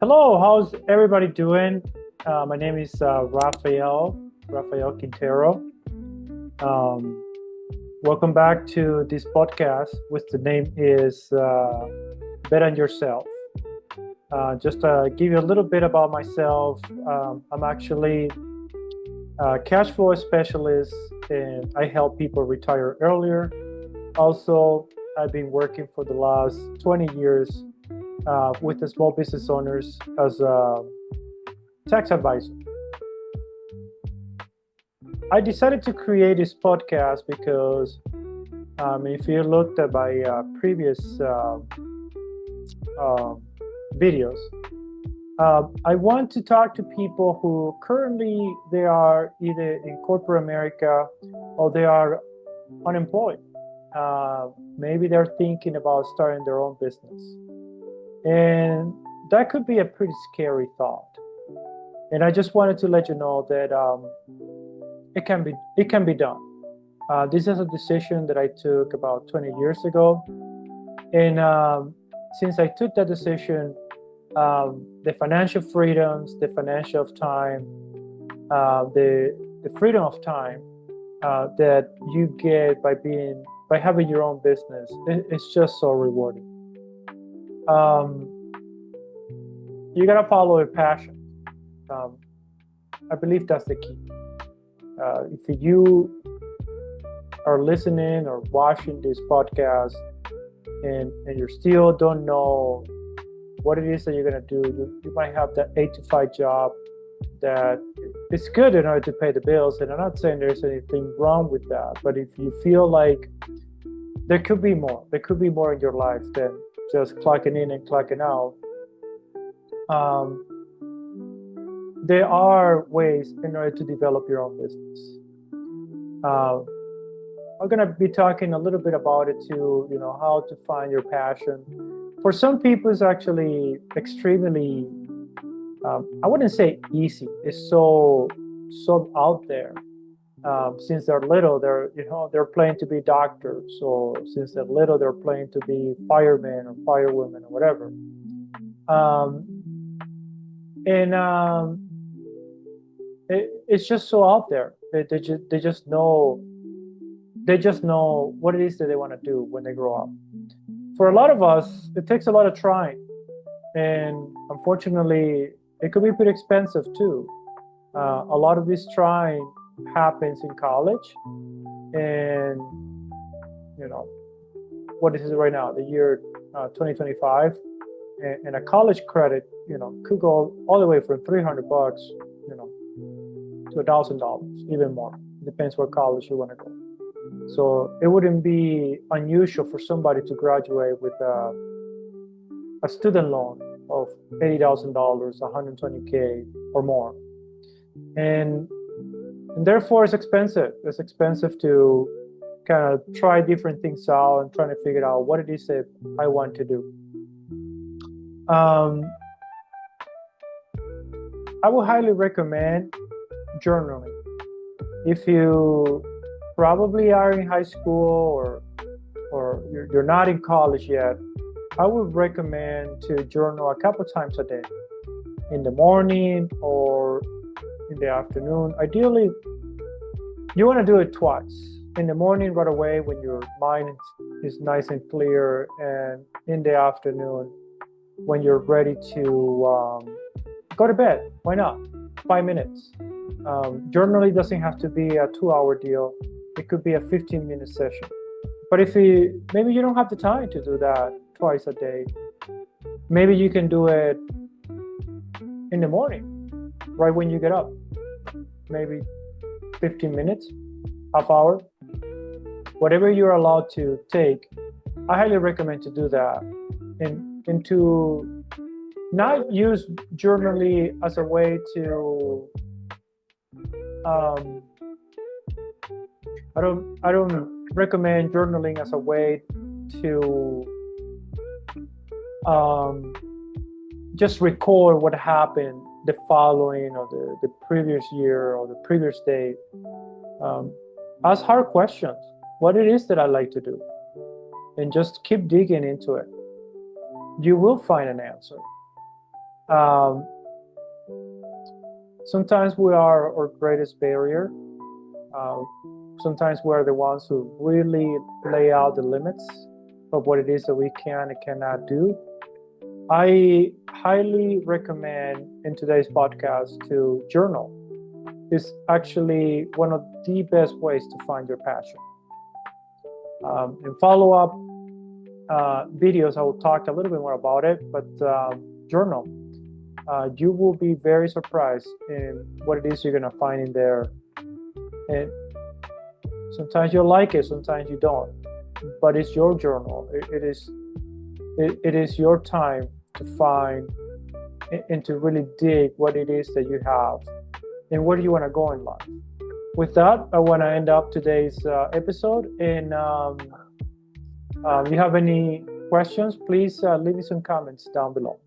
Hello, how's everybody doing? My name is Rafael Quintero. Um, Welcome back to this podcast, which the name is Bet on Yourself. Just to give you a little bit about myself, I'm actually a cash flow specialist and I help people retire earlier. Also, I've been working for the last 20 years with the small business owners as a tax advisor. I decided to create this podcast because if you looked at my previous uh, videos, I want to talk to people who currently they are either in corporate America or they are unemployed. Maybe they're thinking about starting their own business, and that could be a pretty scary thought. And I just wanted to let you know that it can be done. This is a decision that I took about 20 years ago, and since I took that decision, the financial freedoms, the financial time, the freedom of time that you get by having your own business, it's just so rewarding. Um, you gotta follow your passion. Um, I believe that's the key. If you are listening or watching this podcast and you still don't know what it is that you're going to do, you might have that 8 to 5 job that it's good in order to pay the bills. And I'm not saying there's anything wrong with that, but if you feel like there could be more in your life than just clocking in and clocking out. Um, there are ways in order to develop your own business. Uh, I'm gonna be talking a little bit about it too. You know how to find your passion. For some people, it's actually extremely. I wouldn't say easy. It's so out there. Since they're little, they're planning to be doctors, or since they're little, they're planning to be firemen or firewomen or whatever. And it's just so out there. They just know what it is that they want to do when they grow up. For a lot of us, it takes a lot of trying, and unfortunately, it could be pretty expensive too. A lot of this trying happens in college, and you know what is it right now, the year 2025, and a college credit, could go all the way from $300, to $1,000, even more. It depends what college you want to go. So it wouldn't be unusual for somebody to graduate with a student loan of $80,000, 120K or more, and therefore it's expensive. It's expensive to kind of try different things out and trying to figure out what it is that I want to do. Um, I would highly recommend journaling. If you probably are in high school or you're not in college yet, I would recommend to journal a couple times a day, in the morning or in the afternoon. Ideally, you want to do it twice. In the morning, right away, when your mind is nice and clear, and in the afternoon, when you're ready to go to bed. Why not? 5 minutes. Journaling doesn't have to be a 2 hour deal. It could be a 15-minute session. But if maybe you don't have the time to do that twice a day, maybe you can do it in the morning, right when you get up. Maybe 15 minutes, half hour, whatever you're allowed to take. I highly recommend to do that, and to not use journaling as a way to I don't recommend journaling as a way to just record what happened the following or the previous year or the previous day. Um, Ask hard questions. What it is that I like to do, and just keep digging into it. You will find an answer. Um, Sometimes we are our greatest barrier. Uh, Sometimes we are the ones who really lay out the limits of what it is that we can and cannot do. I highly recommend in today's podcast to journal. It's actually one of the best ways to find your passion. In follow-up videos, I will talk a little bit more about it, but journal. You will be very surprised in what it is you're going to find in there. And sometimes you like it, sometimes you don't, but it's your journal. It is your time to find and to really dig what it is that you have and where do you want to go in life. With that, I want to end up today's episode. And if you have any questions, please leave me some comments down below.